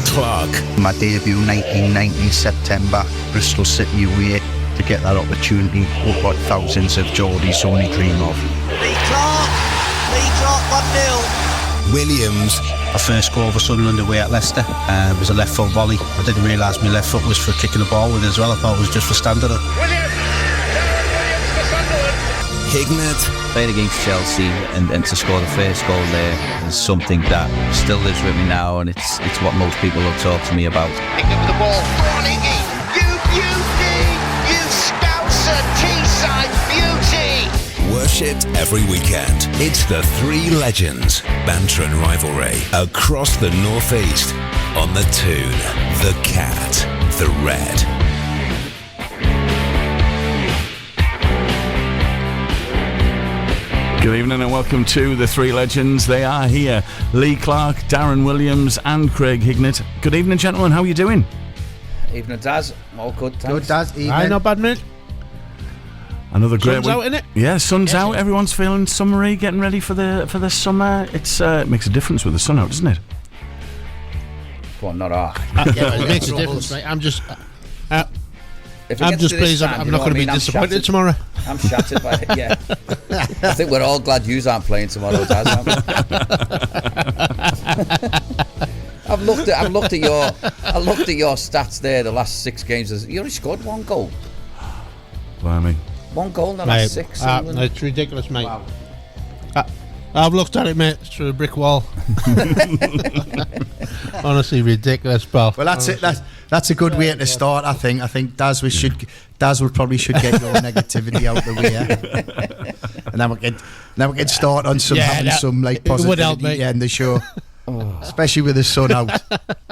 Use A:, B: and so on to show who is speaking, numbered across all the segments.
A: Clark.
B: My debut 1990 September, Bristol City away, to get that opportunity, what thousands of Geordies only dream of.
C: Lee Clark 1-0.
A: Williams.
D: My first goal for Sunderland away at Leicester was a left foot volley. I didn't realise my left foot was for kicking the ball with it as well. I thought it was just for standing it.
E: Williams! Darren Williams for Sunderland.
A: Hignett.
F: Playing against Chelsea and to score the first goal there is something that still lives with me now, and it's what most people will talk to me about.
E: Hignett with the ball. Go on, Iggy! You beauty! You Scouser Teesside beauty!
A: Worshipped every weekend. It's the three legends. Banter and rivalry across the northeast. On the Toon, the Cat, the Red.
G: Good evening and welcome to the Three Legends. They are here. Lee Clark, Darren Williams and Craig Hignett. Good evening, gentlemen. How are you doing?
H: Evening, Daz. All good, thanks.
B: Good, Daz. Evening.
I: Aye, not bad, mate.
G: Another great
I: Sun's
G: week.
I: out, innit?
G: Yeah, sun's out. Everyone's feeling summery, getting ready for the summer. It makes a difference with the sun out, doesn't it?
H: Go on, not hard.
I: Yeah, it makes a difference, mate. I'm just
H: If it
I: I'm
H: gets
I: just
H: to this
I: pleased
H: time,
I: I'm
H: you
I: not
H: know
I: going to
H: what I
I: be
H: mean?
I: disappointed tomorrow.
H: I'm shattered by it, yeah. I think we're all glad yous aren't playing tomorrow, Daz, aren't we? I've looked at your stats there, the last 6 games. You only scored 1 goal.
G: Blimey.
H: 1 goal in the last 6.
I: It's ridiculous, mate. Wow. I've looked at it, mate, through a brick wall. Honestly, ridiculous, pal.
B: Well, that's it. That's a good way to start. I think Daz will probably should get your negativity out the way, and then we can start on some having some like positivity in the show, especially with the sun out.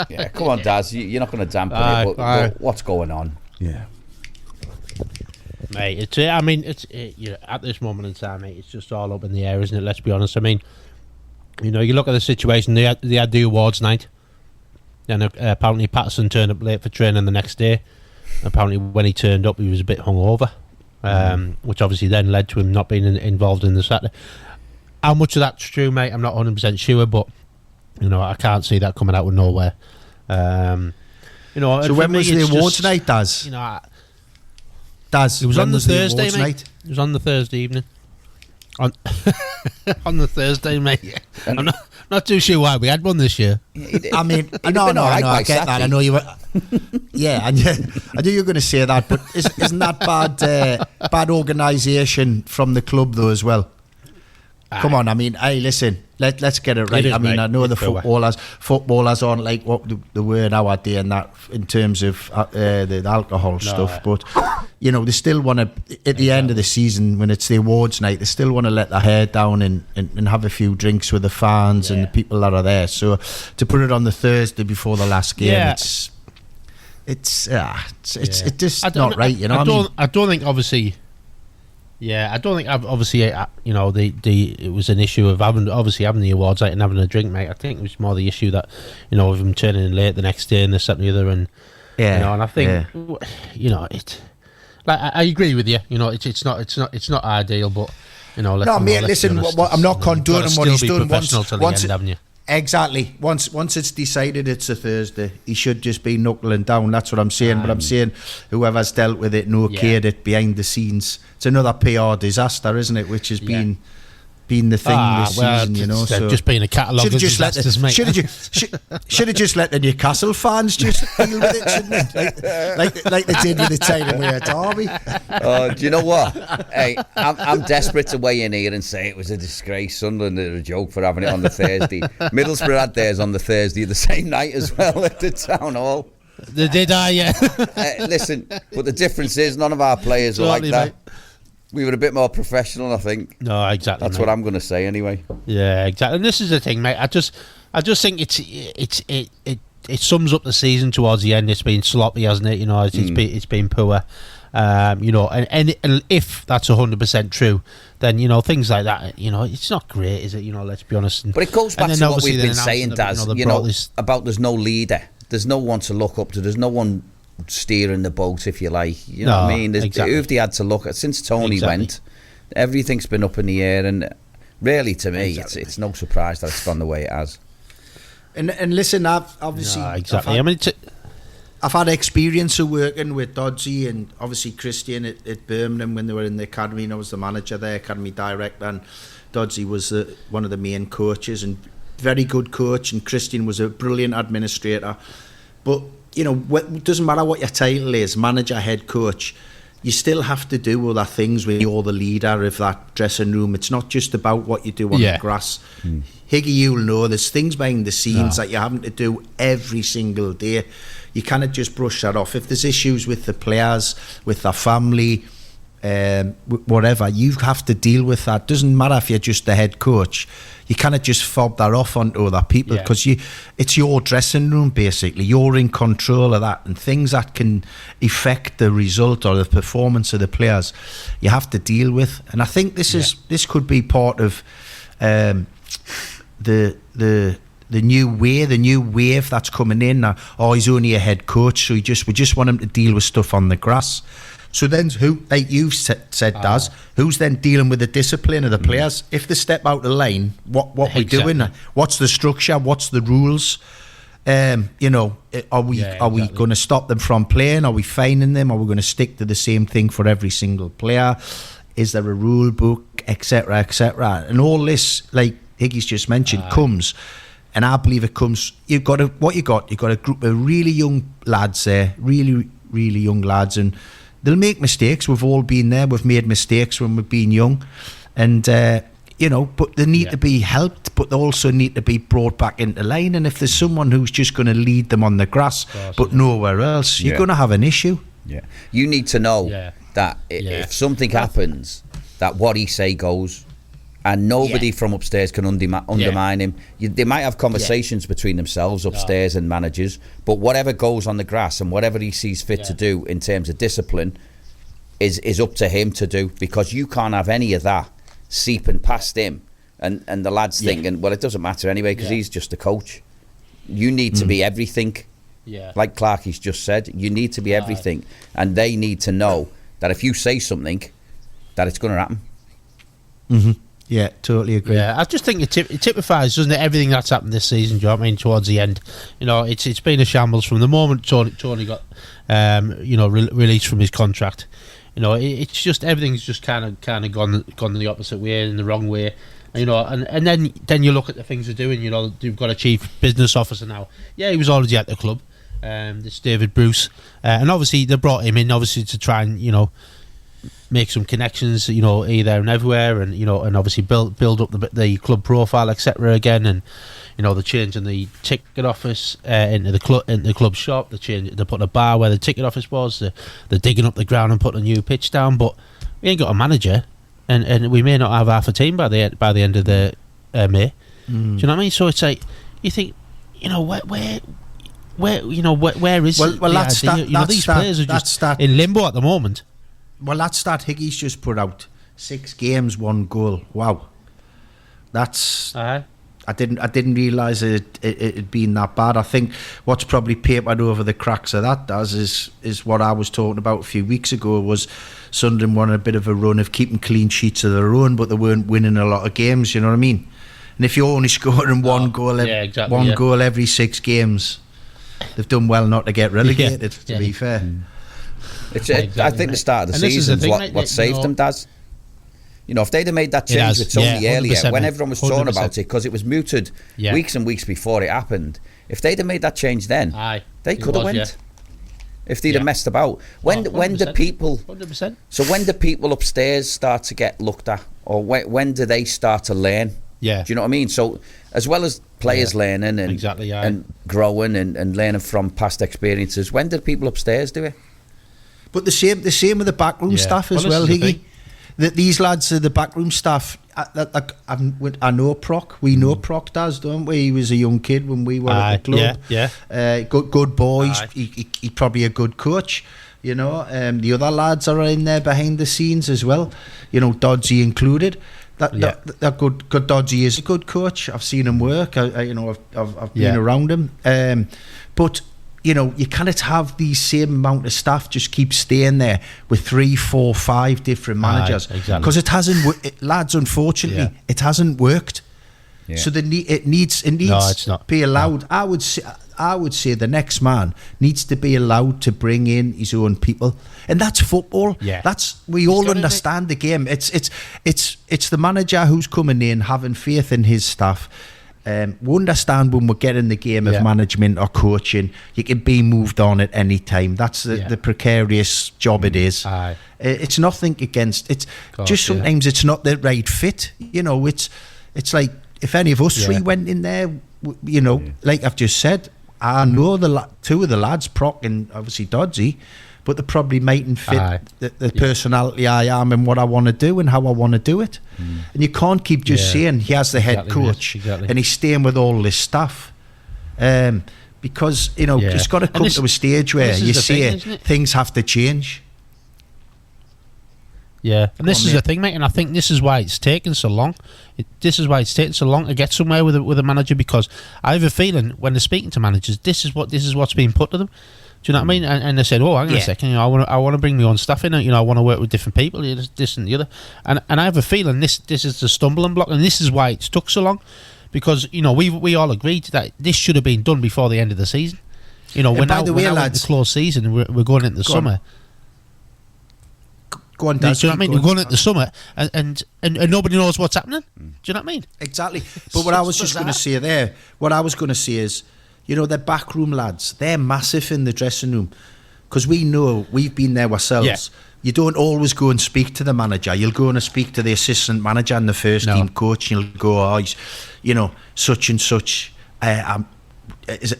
H: Yeah, come on, Daz. You're not going to dampen it. But what's going on?
G: Yeah.
I: Mate, it's at this moment in time, mate, it's just all up in the air, isn't it? Let's be honest. I mean, you look at the situation. They had the awards night, and apparently Patterson turned up late for training the next day. Apparently, when he turned up, he was a bit hungover, which obviously then led to him not being involved in the Saturday. How much of that's true, mate? I'm not 100% sure, but I can't see that coming out of nowhere.
B: So when was the awards night, Daz?
I: It was on the Thursday, mate. Night? It was on the Thursday evening. On the Thursday, mate. Yeah. I'm not too sure why we had one this year.
B: I mean, I get that. I know you were. Yeah, I knew you were going to say that, but isn't that bad organisation from the club though as well? Come on, I mean, hey, listen, let's get it right. I mean, I know the footballers aren't like what they were nowadays and that in terms of the alcohol stuff, but they still want to, at the end of the season when it's the awards night, they still want to let their hair down and have a few drinks with the fans and the people that are there. So to put it on the Thursday before the last game, it's just not right.
I: I don't think obviously. Yeah, I don't think obviously it was an issue of having the awards night and having a drink, mate. I think it was more the issue that of him turning in late the next day and this, that, and the other, and and I think it. Like I agree with you. It's not ideal, but
B: listen. I'm not condoning what he's done. Once
I: haven't you?
B: Exactly. Once it's decided it's a Thursday, he should just be knuckling down. That's what I'm saying. But I'm saying whoever's dealt with it and okayed it behind the scenes, it's another PR disaster, isn't it? Which has been the thing this season,
I: So just being a catalogue of disasters, mate.
B: Should have just let the Newcastle fans just deal with it, shouldn't they? Like they did with the Taylor at Derby.
H: Do you know what? Hey, I'm desperate to weigh in here and say it was a disgrace. Sunderland did a joke for having it on the Thursday. Middlesbrough had theirs on the Thursday the same night as well at the Town Hall.
I: They did, yeah.
H: Listen, but the difference is none of our players are like that. Mate. We were a bit more professional, I think.
I: No, exactly.
H: That's what I'm going to say, anyway.
I: Yeah, exactly. And this is the thing, mate. I just think it sums up the season towards the end. It's been sloppy, hasn't it? It's been poor. And if that's 100% true, then things like that. It's not great, is it? Let's be honest.
H: But it goes back to what we've been saying, Daz. About there's no leader. There's no one to look up to. There's no one steering the boat, if you like. What I mean? Exactly. Who have they had to look at since Tony went? Everything's been up in the air, and really, to me, it's no surprise that it's gone the way it has.
B: And listen, I've obviously
I: exactly.
B: I've had experience of working with Dodgy and obviously Christian at Birmingham when they were in the academy, and I was the manager there, academy director, and Dodgy was one of the main coaches, and very good coach, and Christian was a brilliant administrator. But you know, it doesn't matter what your title is, manager, head coach, you still have to do other things when you're the leader of that dressing room. It's not just about what you do on the grass. Higgy, you'll know there's things behind the scenes that you're having to do every single day. You cannot just brush that off. If there's issues with the players, with their family, whatever, you have to deal with that. Doesn't matter if you're just the head coach. You cannot just fob that off onto other people, because it's your dressing room, basically. You're in control of that, and things that can affect the result or the performance of the players, you have to deal with. And I think this could be part of the new wave that's coming in now. Oh, he's only a head coach, so we just want him to deal with stuff on the grass. So then who, like you've said, Daz, who's then dealing with the discipline of the players? If they step out of line, what we doing? What's the structure? What's the rules? You know, are we going to stop them from playing? Are we fining them? Are we going to stick to the same thing for every single player? Is there a rule book, etc., etc.? And all this, like Higgy's just mentioned, comes. And I believe it comes. You've got a group of really young lads there, really, really young lads, and they'll make mistakes. We've all been there. We've made mistakes when we've been young, and you know. But they need to be helped, but they also need to be brought back into line. And if there's someone who's just going to lead them on the grass, but nowhere else, you're going to have an issue.
H: Yeah, you need to know that if something happens, that what he say goes. And nobody from upstairs can undermine him. They might have conversations between themselves upstairs and managers, but whatever goes on the grass and whatever he sees fit to do in terms of discipline is up to him to do, because you can't have any of that seeping past him and the lads thinking, well, it doesn't matter anyway because he's just a coach. You need to be everything. Like Clarky's just said, you need to be everything, and they need to know that if you say something, that it's going to happen.
B: Yeah, totally agree.
I: Yeah, I just think it typifies, doesn't it, everything that's happened this season, do you know what I mean, towards the end. You know, it's been a shambles from the moment Tony got, released from his contract. You know, it's just, everything's just kind of gone the opposite way, in the wrong way. You know, and then you look at the things they're doing. You know, you've got a chief business officer now. Yeah, he was already at the club. This David Bruce. And obviously they brought him in, obviously, to try and, you know, make some connections, you know, here, there and everywhere, and you know, and obviously build up the club profile, etc. again, and you know, they're changing the ticket office into the club shop. They're putting a bar where the ticket office was. They're digging up the ground and putting a new pitch down. But we ain't got a manager, and we may not have half a team by the end of the May. Do you know what I mean? So it's like, you think, you know, where is the idea? You know, these players are just in limbo at the moment.
B: Well, that stat Higgy's just put out: 6 games, 1 goal. Wow, that's. I didn't realise it'd been that bad. I think what's probably papered over the cracks of that is what I was talking about a few weeks ago. Was Sunderland won a bit of a run of keeping clean sheets of their own, but they weren't winning a lot of games. You know what I mean? And if you're only scoring one goal every 6 games, they've done well not to get relegated. To be fair.
H: I think the start of the season is what saved them, Daz. You know, if they'd have made that change with Tony earlier, when everyone was talking about it, because it was mooted weeks and weeks before it happened, if they'd have made that change then, they could have went. If they'd have messed about. When do people 100%. So when do people upstairs start to get looked at, or when do they start to learn? Do you know what I mean? So as well as players learning and growing and learning from past experiences, when did people upstairs do it?
B: But the same with the backroom staff as well, Higgy. That these lads are the backroom staff. I know Proc. We know Proc does, don't we? He was a young kid when we were at the club. Good boy. He's probably a good coach. You know, the other lads are in there behind the scenes as well. You know, Dodgy included. That good Dodgy is a good coach. I've seen him work. I've been around him. But you know, you cannot have the same amount of staff just keep staying there with 3, 4, 5 different managers, because it hasn't lads, unfortunately it hasn't worked.
H: Yeah.
B: So it needs to be allowed. No. I would say the next man needs to be allowed to bring in his own people, and that's football.
I: Yeah.
B: We all understand the game. It's the manager who's coming in, having faith in his staff. We understand when we get in the game of management or coaching, you can be moved on at any time. That's the precarious job it is.
I: Aye.
B: It's nothing against. It's just sometimes it's not the right fit. You know, it's like if any of us three went in there, you know, like I've just said, I know two of the lads, Proc and obviously Dodgy, but they probably mightn't fit the personality I am and what I want to do and how I want to do it. And you can't keep just saying he has the head coach and he's staying with all this stuff. Because, you know, it's got to come to a stage where you see things have to change.
I: Yeah, and this is the thing, mate, and I think this is why it's taken so long. This is why it's taken so long to get somewhere with a manager, because I have a feeling when they're speaking to managers, this is what's being put to them. Do you know what I mean? And they said, "Oh, hang on a second, you know, I want to bring my own stuff in. You know, I want to work with different people, this and the other." And I have a feeling this is the stumbling block, and this is why it's took so long, because you know we all agreed that this should have been done before the end of the season. You know, we're now in the close season, we're going into the summer.
B: Go on,
I: do you know what I mean? We're going into the summer, and nobody knows what's happening. Do you know what I mean?
B: Exactly. But what I was just going to say there, what I was going to say is, you know, the backroom lads, they're massive in the dressing room, because we know, we've been there ourselves. Yeah. You don't always go and speak to the manager. You'll go and speak to the assistant manager and the first team coach, and you'll go, "Oh, he's, you know, such and such.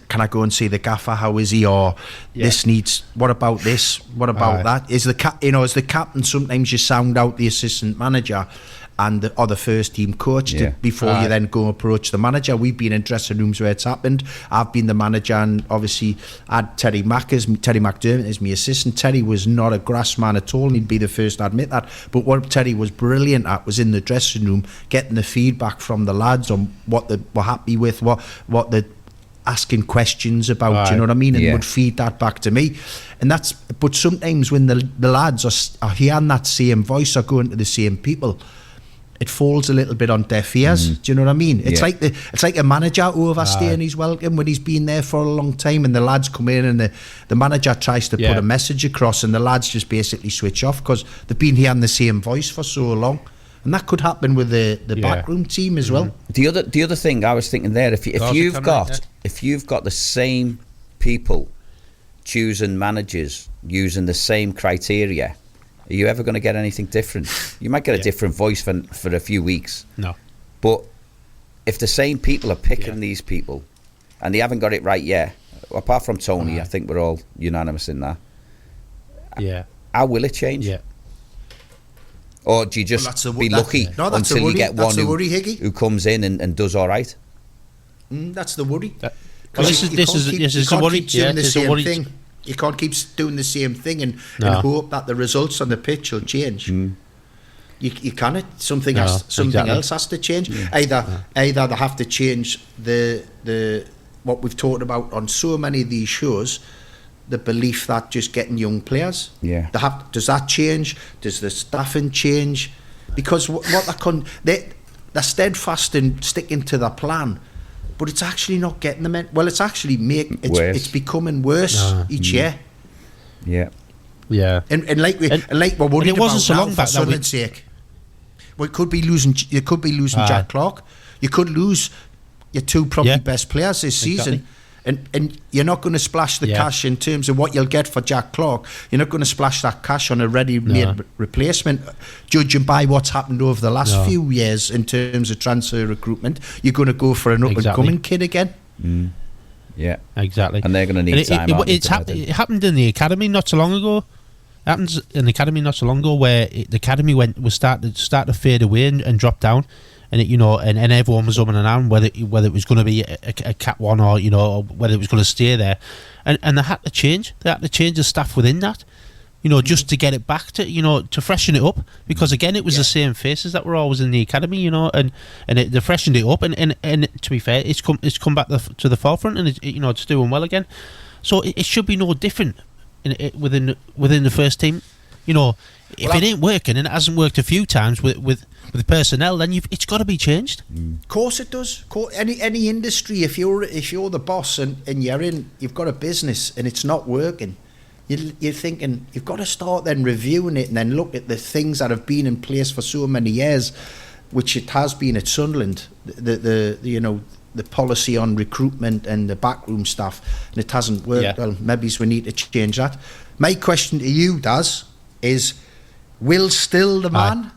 B: Can I go and see the gaffer? How is he? Or this needs. What about this? What about that? Is the as the captain, sometimes you sound out the assistant manager and the first team coach before you then go approach the manager. We've been in dressing rooms where it's happened. I've been the manager, and obviously I had Terry McDermott as my assistant. Terry was not a grass man at all, and he'd be the first to admit that. But what Terry was brilliant at was in the dressing room, getting the feedback from the lads on what they were happy with, what the asking questions about, you know what I mean, and would feed that back to me. And but sometimes when the lads are hearing that same voice or going to the same people, it falls a little bit on deaf ears. Do you know what I mean? It's like a manager overstaying his welcome when he's been there for a long time, and the lads come in and the manager tries to put a message across, and the lads just basically switch off because they've been hearing the same voice for so long. And that could happen with the backroom team as well.
H: The other thing I was thinking there, if you've got the same people choosing managers using the same criteria, are you ever going to get anything different? You might get a different voice for a few weeks.
I: No.
H: But if the same people are picking these people and they haven't got it right yet, apart from Tony, I think we're all unanimous in that.
I: Yeah.
H: How will it change?
I: Yeah.
H: Or do you just be lucky until you get one who comes in and does all right?
B: That's the worry.
I: This is the worry.
B: Thing. You can't keep doing the same thing and hope that the results on the pitch will change. You can't. Something else has to change. Either they have to change the what we've talked about on so many of these shows. The belief that just getting young players, does that change? Does the staffing change? Because they're steadfast in sticking to the plan, but it's actually not getting them in. Well, it's actually it's becoming worse each year.
H: Yeah.
B: And like we're worried about so now for Sunderland's sake. Well, you could be losing Jack Clark. You could lose your two probably best players this season. And you're not going to splash the cash in terms of what you'll get for Jack Clark. You're not going to splash that cash on a ready-made replacement. Judging by what's happened over the last few years in terms of transfer recruitment, you're going to go for an up-and-coming kid again.
H: Yeah,
I: exactly.
H: And they're going to need time.
I: It happened in the academy not so long ago. It happens in the academy not so long ago, where the academy was started to fade away and drop down. And and everyone was umming and ahhing whether it was going to be a Cat 1 or or whether it was going to stay there, and they had to change. They had to change the staff within that, just to get it back to to freshen it up, because again it was the same faces that were always in the academy, and they freshened it up, and to be fair, it's come back to the forefront, and it's doing well again. So it should be no different within the first team. if it ain't working, and it hasn't worked a few times with personnel, then it's got to be changed.
B: Of course it does. Any industry, if you're the boss and you've got a business and it's not working, you're thinking you've got to start then reviewing it and then look at the things that have been in place for so many years, which it has been at Sunderland. The policy on recruitment and the backroom staff, and it hasn't worked. Yeah. Well, maybe we need to change that. My question to you, Daz, is Will Still the man?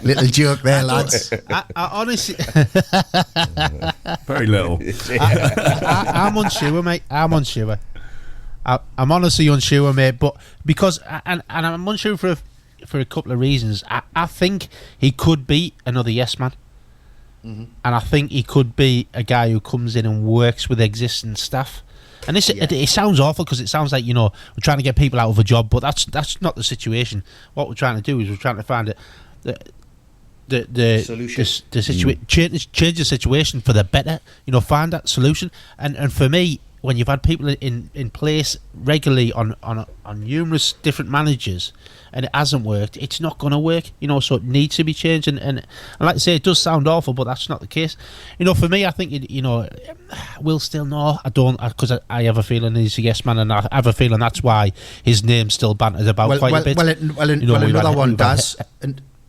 B: Little joke there, lads.
I: I honestly,
G: very little.
I: I'm unsure, mate. I'm unsure. I'm honestly unsure, mate. But because and I'm unsure for a couple of reasons. I think he could be another yes man. Mm-hmm. And I think he could be a guy who comes in and works with existing staff. And it sounds awful because it sounds like we're trying to get people out of a job, but that's not the situation. What we're trying to do is we're trying to find the solution, change the situation for the better. Find that solution. And for me, when you've had people in place regularly on numerous different managers, and it hasn't worked, it's not going to work. So it needs to be changed. And like I say, it does sound awful, but that's not the case. For me, I think Will Still no, I don't, because I have a feeling he's a yes man, and I have a feeling that's why his name's still bantered about quite a bit.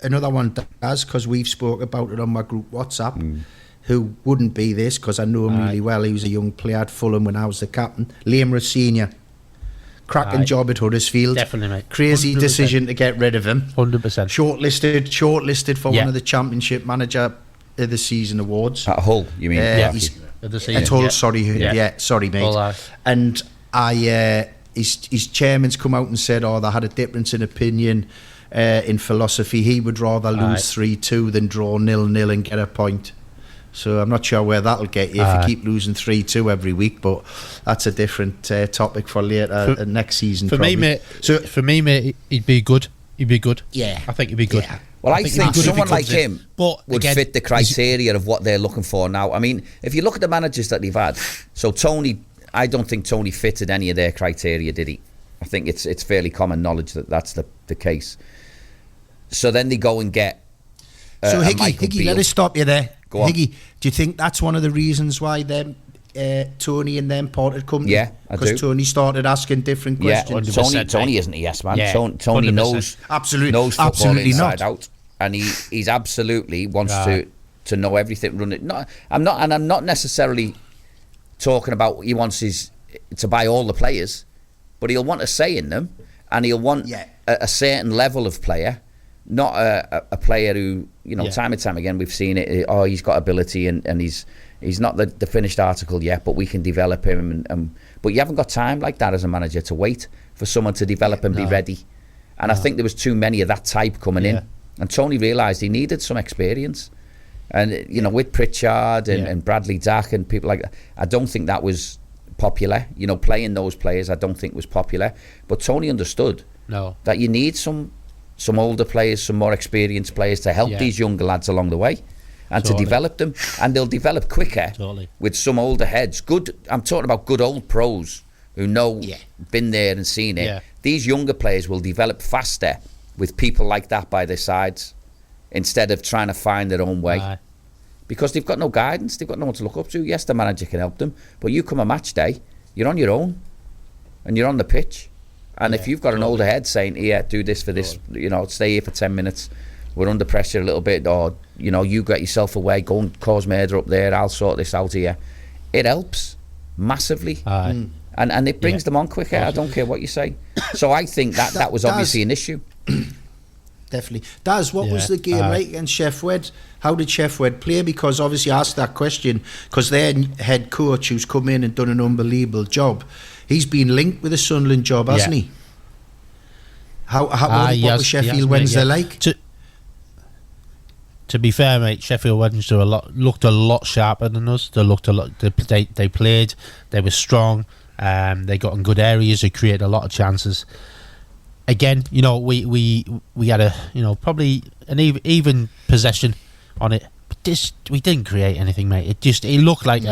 B: Another one does, because we've spoke about it on my group WhatsApp. Who wouldn't be this, because I know him really well. He was a young player at Fulham when I was the captain. Liam Ross Senior. Cracking job at Huddersfield.
I: Definitely, mate.
B: Crazy 100%. Decision to get rid of him.
I: 100%.
B: Shortlisted for one of the Championship Manager of the Season awards.
H: At Hull, you mean?
B: At Hull, sorry, mate. Hull, and his chairman's come out and said, they had a difference in opinion in philosophy. He would rather lose 3-2 than draw 0-0 and get a point. So I'm not sure where that'll get you if you keep losing 3-2 every week, but that's a different topic for later next season.
I: For me, mate, he'd be good.
B: Yeah,
I: I think he'd be good.
B: Yeah.
H: Well, I think someone like him would fit the criteria of what they're looking for now. I mean, if you look at the managers that they've had, so Tony, I don't think Tony fitted any of their criteria, did he? I think it's fairly common knowledge that that's the case. So then they go and get
B: so Higgy, let us stop you there. Higgy, do you think that's one of the reasons why Tony and them parted company?
H: Yeah, I do.
B: Because Tony started asking different questions.
H: Tony isn't a yes man. Yeah, Tony knows football inside out, and he's absolutely wants to know everything. Run it. I'm not necessarily talking about he wants to buy all the players, but he'll want a say in them, and he'll want a certain level of player. Not a player who, time and time again we've seen it. He's got ability and he's not the finished article yet, but we can develop him. But you haven't got time like that as a manager to wait for someone to develop and be ready. And I think there was too many of that type coming in. And Tony realised he needed some experience. And with Pritchard and Bradley Dack and people like that, I don't think that was popular. Playing those players, I don't think was popular. But Tony understood that you need some older players, some more experienced players to help these younger lads along the way and to develop them, and they'll develop quicker with some older heads. I'm talking about good old pros who know, been there and seen it. These younger players will develop faster with people like that by their sides instead of trying to find their own way, because they've got no guidance, they've got no one to look up to. Yes, the manager can help them, but you come a match day, you're on your own and you're on the pitch. And if you've got an older head saying, do this for this, stay here for 10 minutes, we're under pressure a little bit, or, you get yourself away, go and cause murder up there, I'll sort this out here. It helps massively. And it brings them on quicker. I don't care what you say. So I think that was obviously an issue.
B: Definitely. Daz, what was the game like against Sheffield? How did Sheffield play? Because obviously I asked that question because their head coach, who's come in and done an unbelievable job, he's been linked with the Sunderland job, hasn't he? What was Sheffield Wednesday like?
I: To be fair, mate, Sheffield Wednesday looked a lot sharper than us. They looked a lot. They played. They were strong. They got in good areas. They created a lot of chances. Again, we had a probably an even possession on it. But we didn't create anything, mate. It looked like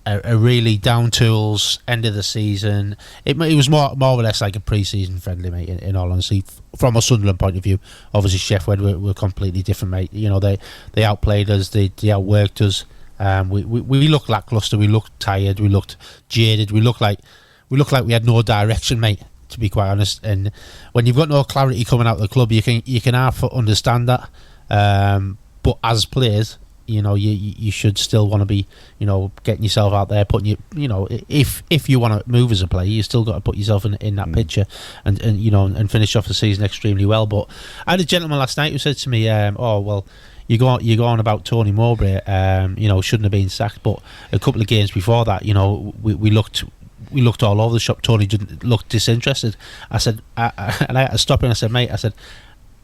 I: a really down tools end of the season. It was more or less like a pre-season friendly, mate. In all honesty, from a Sunderland point of view, obviously Sheffield were completely different, mate. You know, they outplayed us, they outworked us. We looked lackluster, we looked tired, we looked jaded, we looked like we had no direction, mate. To be quite honest, and when you've got no clarity coming out of the club, you can half understand that. But as players, you know, you should still want to be, you know, getting yourself out there, putting you know, if you want to move as a player, you still got to put yourself in that picture, and you know, and finish off the season extremely well. But I had a gentleman last night who said to me, "Oh well, you go on about Tony Mowbray, you know, shouldn't have been sacked." But a couple of games before that, you know, we looked all over the shop. Tony didn't look disinterested. I said, and I had to stop him. I said, mate, I said,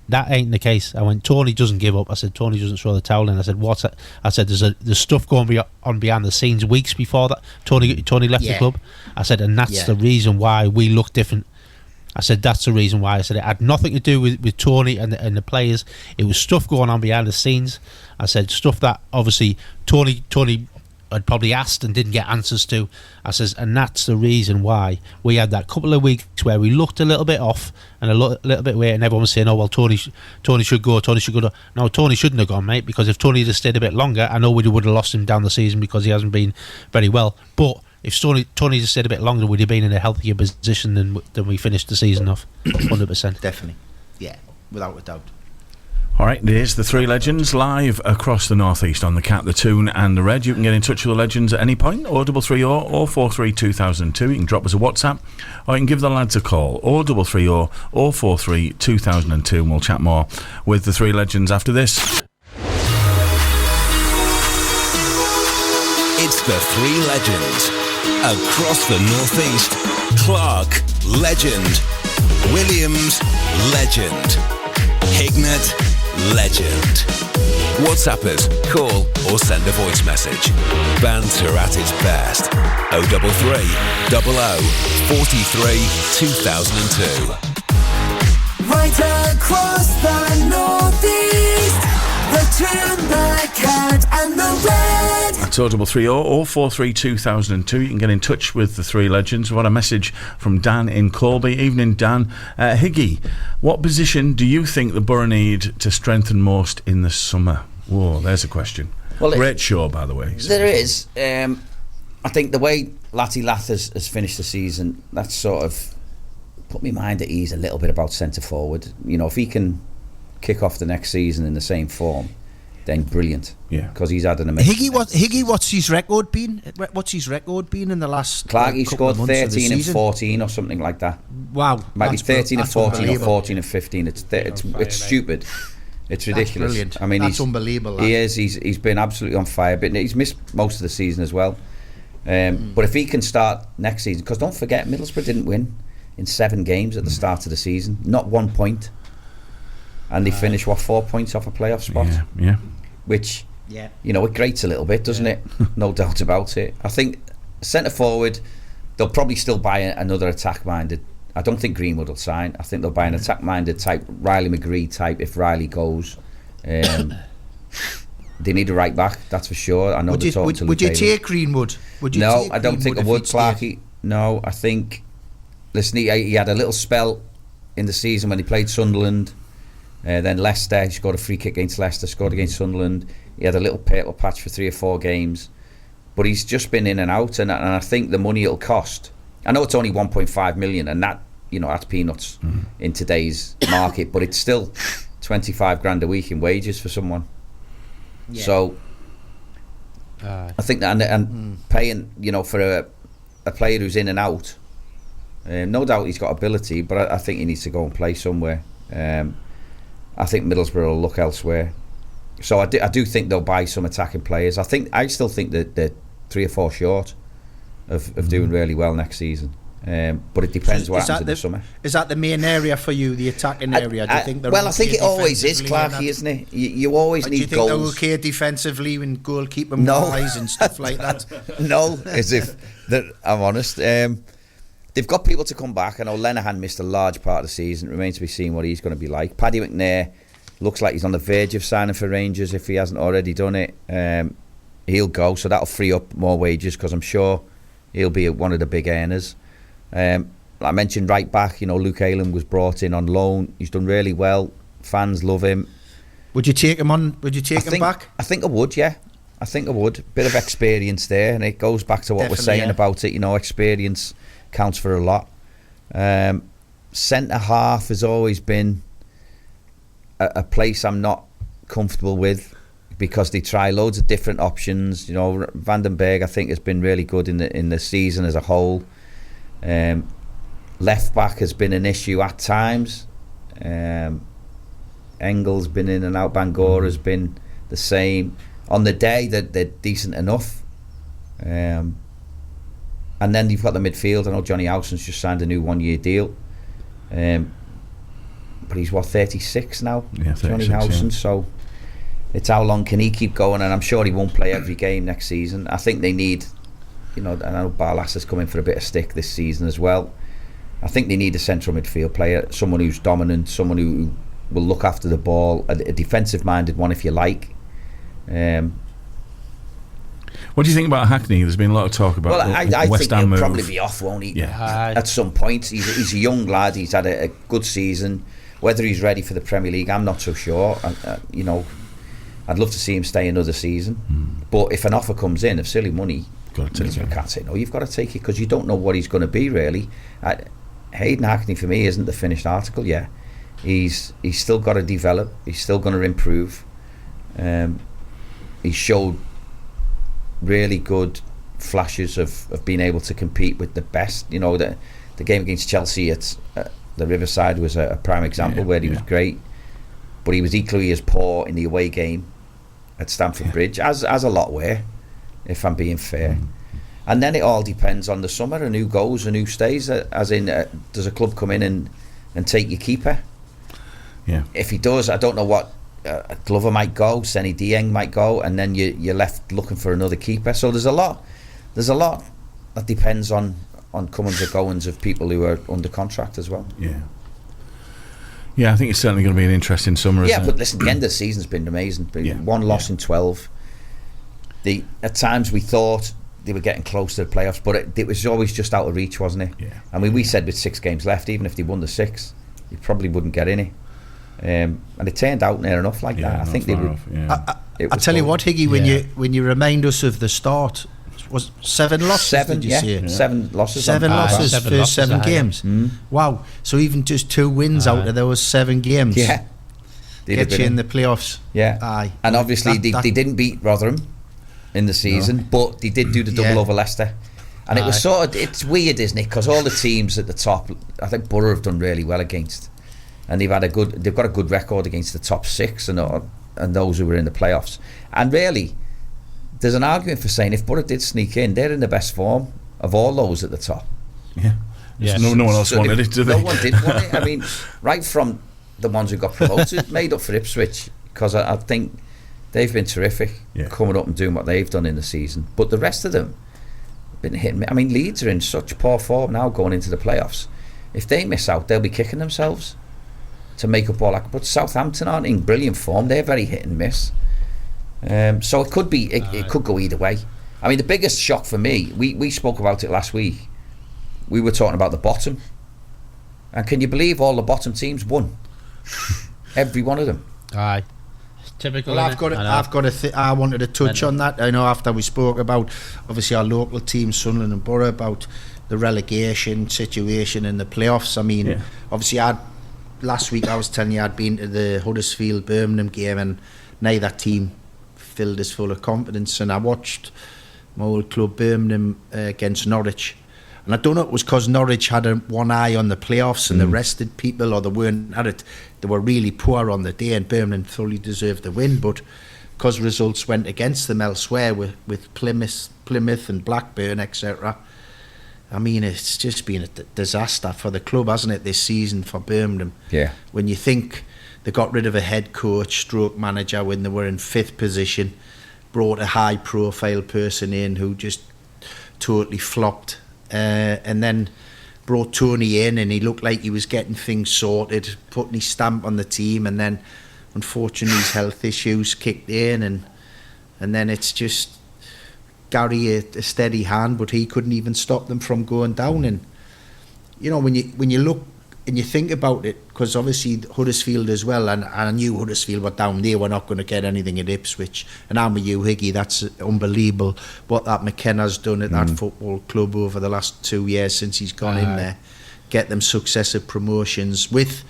I: that ain't the case. I went, Tony doesn't give up. I said, Tony doesn't throw the towel in. I said, what's that? I said, there's stuff going on behind the scenes weeks before that. Tony left the club. I said, and that's the reason why we look different. I said, that's the reason why. I said, it had nothing to do with Tony and the players. It was stuff going on behind the scenes. I said, stuff that obviously Tony I'd probably asked and didn't get answers to. I says, and that's the reason why we had that couple of weeks where we looked a little bit off and a little bit weird, and everyone was saying, oh well, Tony should go. No, Tony shouldn't have gone, mate, because if Tony had stayed a bit longer, I know we would have lost him down the season because he hasn't been very well. But if Tony had stayed a bit longer, we'd have been in a healthier position than we finished the season off. 100%.
B: Definitely. Yeah, without a doubt.
G: All right, there's the three legends live across the northeast on the Cat, the Toon and the Red. You can get in touch with the legends at any point, 0330 or 43 2002. You can drop us a WhatsApp, or you can give the lads a call, 0330 or 43 2002, and we'll chat more with the three legends after this.
A: It's the three legends across the northeast. Clark, legend. Williams, legend. Hignett, legend. WhatsApp us, call or send a voice message. Banter at its best. 033 00 43 2002.
J: Right across the northeast, the Toon, the Cat and the Red.
G: That's 0330 or 43 2002. You can get in touch with the three legends. We've got a message from Dan in Colby. Evening, Dan. Higgy, what position do you think the Borough need to strengthen most in the summer? Whoa, there's a question. Well, great show, by the way.
H: There is. I think the way Latty Lath has finished the season, that's sort of put my mind at ease a little bit about centre forward. You know, if he can kick off the next season in the same form, then brilliant.
G: Yeah,
H: because he's had an amazing.
B: Higgy, what's his record been? What's his record been in the last?
H: Clark, he scored 13 and 14 or something like that.
B: Wow,
H: might be 13 and 14 or 14 and 15. It's stupid. It's ridiculous.
B: That's brilliant.
H: I mean,
B: that's unbelievable.
H: He is. He's been absolutely on fire. But he's missed most of the season as well. But if he can start next season, because don't forget, Middlesbrough didn't win in 7 games at the start of the season, not 1 point. And they finished 4 points off a playoff spot.
G: Yeah.
H: Which, you know, it grates a little bit, doesn't it? No doubt about it. I think centre forward, they'll probably still buy another attack-minded. I don't think Greenwood will sign. I think they'll buy an attack-minded type, Riley McGree type, if Riley goes. They need a right back, that's for sure. I know
B: would you take Greenwood?
H: No, I don't think I would, Clarky. No, I think. Listen, he had a little spell in the season when he played Sunderland. Then Leicester, he scored a free kick against Leicester, scored against Sunderland. He had a little patch for 3 or 4 games, but he's just been in and out. And I think the money it'll cost. I know it's only 1.5 million, and that, you know, that's peanuts in today's market, but it's still 25 grand a week in wages for someone. Yeah. So I think that and paying, you know, for a player who's in and out. No doubt he's got ability, but I think he needs to go and play somewhere. I think Middlesbrough will look elsewhere. So I do think they'll buy some attacking players. I still think that they're 3 or 4 short of doing really well next season. But it depends what happens in the summer.
B: Is that the main area for you, the attacking area? Do you think
H: I think it always is, Clarky, isn't it? You always need goals.
B: Do you think they're okay defensively and goalkeeper wise and stuff like that?
H: No, as if I'm honest. They've got people to come back. I know Lenihan missed a large part of the season. It remains to be seen what he's going to be like. Paddy McNair looks like he's on the verge of signing for Rangers if he hasn't already done it. he'll go, so that'll free up more wages because I'm sure he'll be one of the big earners. I mentioned right back, Luke Ayling was brought in on loan. He's done really well. Fans love him.
B: Would you take him on? Would you take him back?
H: I think I would, yeah. I think I would. Bit of experience there, and it goes back to what we're saying about it. Experience counts for a lot. Centre half has always been a place I'm not comfortable with because they try loads of different options. Vandenberg I think has been really good in the season as a whole. Left back has been an issue at times. Engel's been in and out. Bangora's been the same. On the day that they're decent enough. And then you've got the midfield. I know Johnny Howson's just signed a new 1-year deal. But he's 36 now,
G: yeah, 36,
H: Johnny Howson. Yeah. So it's how long can he keep going? And I'm sure he won't play every game next season. I think they need, I know Barlas has come in for a bit of stick this season as well. I think they need a central midfield player, someone who's dominant, someone who will look after the ball, a defensive-minded one if you like.
G: What do you think about Hackney? There's been a lot of talk about
H: I
G: West
H: think
G: Ham
H: he'll
G: move.
H: Probably be off, won't he?
G: Yeah.
H: At some point. He's a young lad. He's had a good season. Whether he's ready for the Premier League, I'm not so sure. I'd love to see him stay another season. But if an offer comes in of silly money,
G: I
H: can't say no. You've got to take it because you don't know what he's going to be really. Hayden Hackney for me isn't the finished article. Yeah, he's still got to develop. He's still going to improve. He showed really good flashes of being able to compete with the best. The game against Chelsea at the Riverside was a prime example where he was great, but he was equally as poor in the away game at Stamford Bridge, as a lot were, if I'm being fair. And then it all depends on the summer and who goes and who stays, as in does a club come in and take your keeper?
G: Yeah.
H: If he does, I don't know what Glover might go, Senny Dieng might go, and then you're left looking for another keeper. So there's a lot that depends on comings or goings of people who are under contract as well.
G: Yeah, I think it's certainly going to be an interesting summer.
H: Yeah, but listen, the end of the season's been amazing. One loss in 12. At times we thought they were getting close to the playoffs, but it was always just out of reach, wasn't it?
G: Yeah.
H: I mean, we said with 6 games left, even if they won the 6, they probably wouldn't get in it. And it turned out near enough like that. I think they would.
B: I tell you what, Higgy, when you remind us of the start, was 7 losses?
H: 7,
B: did you say?
H: 7 losses.
B: 7 losses for 7 games. Wow! So even just 2 wins out of those 7 games, get you in the playoffs.
H: Yeah,
B: aye.
H: And obviously they didn't beat Rotherham in the season, but they did do the double over Leicester. And it was it's weird, isn't it? Because all the teams at the top, I think Borough have done really well against, and they've got a good record against the top 6 and those who were in the playoffs. And really, there's an argument for saying if Borough did sneak in, they're in the best form of all those at the top.
G: Yeah. Yes. No one else wanted it, did they?
H: No one did want it. I mean, right from the ones who got promoted, made up for Ipswich, because I think they've been terrific coming up and doing what they've done in the season. But the rest of them been hitting. I mean, Leeds are in such poor form now going into the playoffs. If they miss out, they'll be kicking themselves to make up all that. But Southampton aren't in brilliant form. They're very hit and miss. So it could be. It could go either way. I mean, the biggest shock for me, we spoke about it last week. We were talking about the bottom, and can you believe all the bottom teams won? Every one of them.
I: Aye. Typical.
B: Well, I wanted to touch on that. I know after we spoke about obviously our local teams, Sunderland and Borough, about the relegation situation in the playoffs. I mean, obviously, last week I was telling you I'd been to the Huddersfield Birmingham game, and neither team filled us full of confidence. And I watched my old club Birmingham against Norwich. And I don't know if it was because Norwich had one eye on the playoffs and the rested people, or they weren't at it. They were really poor on the day, and Birmingham fully deserved the win. But because results went against them elsewhere with Plymouth and Blackburn, etc., I mean, it's just been a disaster for the club, hasn't it, this season for Birmingham?
H: Yeah.
B: When you think they got rid of a head coach, stroke manager, when they were in 5th position, brought a high-profile person in who just totally flopped. And then brought Tony in, and he looked like he was getting things sorted, putting his stamp on the team, and then unfortunately his health issues kicked in, and then it's just Gary a steady hand, but he couldn't even stop them from going down. And you know, when you look and you think about it, because obviously Huddersfield as well, and I knew Huddersfield were down there, were not going to get anything at Ipswich. And I'm with you, Higgy, that's unbelievable what that McKenna's done at that football club over the last 2 years since he's gone in there. Get them successive promotions with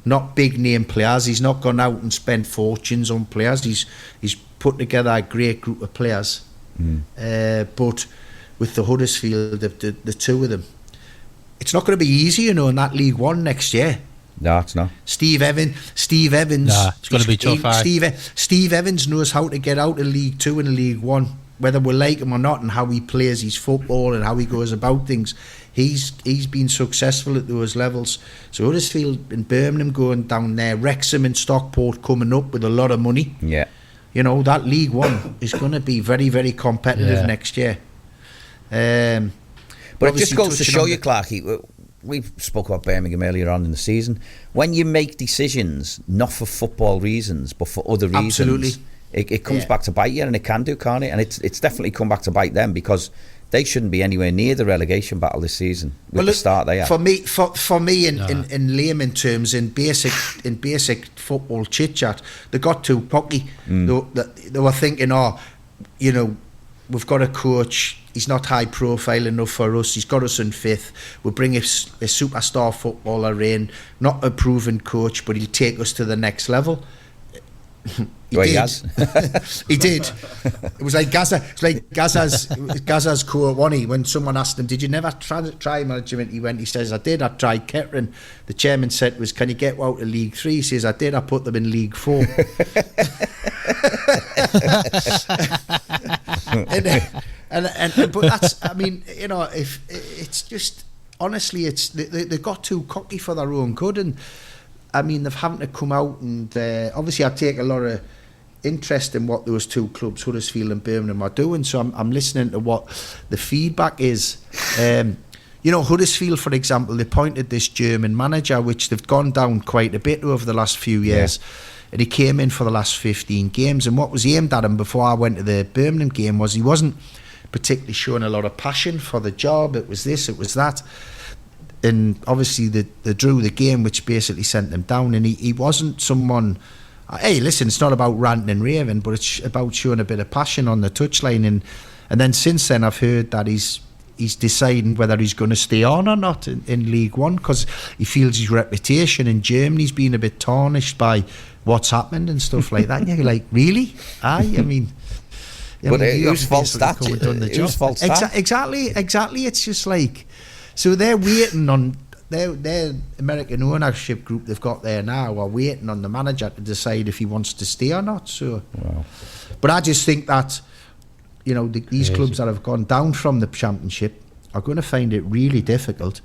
B: not big name players. He's not gone out and spent fortunes on players. He's put together a great group of players. But with the Huddersfield, the two of them, it's not going to be easy, you know, in that League One next year.
H: No, it's not.
B: Steve Evans.
I: Nah, it's going to be tough.
B: Steve Evans knows how to get out of League Two and League One, whether we like him or not, and how he plays his football and how he goes about things. He's been successful at those levels. So Huddersfield and Birmingham going down there, Wrexham and Stockport coming up with a lot of money.
H: Yeah.
B: You know, that League One is going to be very, very competitive next year.
H: But it just goes to show you, Clarky, we spoke about Birmingham earlier on in the season. When you make decisions, not for football reasons, but for other reasons, it comes back to bite you, and it can do, can't it? And it's definitely come back to bite them, because they shouldn't be anywhere near the relegation battle this season with the start they have.
B: For me, in layman terms, in basic football chit chat, they got too cocky. They were thinking, you know, we've got a coach. He's not high profile enough for us. He's got us in fifth. We'll bring a superstar footballer in, not a proven coach, but he'll take us to the next level. He has. He did. It was like Gaza. It's like Gaza's quote, wasn't he? When someone asked him, "Did you never try management?" He says, "I did. I tried Kettering." The chairman said, "Can you get out of League 3?" He says, "I did. I put them in League 4." But that's, I mean, you know, if it's just honestly, it's they got too cocky for their own good, and I mean, they've having to come out and obviously I take a lot of interest in what those two clubs, Huddersfield and Birmingham, are doing. So I'm listening to what the feedback is. You know, Huddersfield, for example, they appointed this German manager, which they've gone down quite a bit over the last few years. And he came in for the last 15 games, and what was aimed at him before I went to the Birmingham game was he wasn't particularly showing a lot of passion for the job. It was this, it was that, and obviously they drew the game, which basically sent them down. And he wasn't someone, hey, listen, it's not about ranting and raving, but it's about showing a bit of passion on the touchline. And then since then I've heard that he's deciding whether he's going to stay on or not in League One, because he feels his reputation in Germany's been a bit tarnished by what's happened and stuff like that. And you're like, really? I mean,
H: but whose fault's that? Whose fault's that?
B: Exactly. It's just like, so they're waiting on their American ownership group they've got there now are waiting on the manager to decide if he wants to stay or not. So, but I just think that, you know, these clubs that have gone down from the Championship are going to find it really difficult.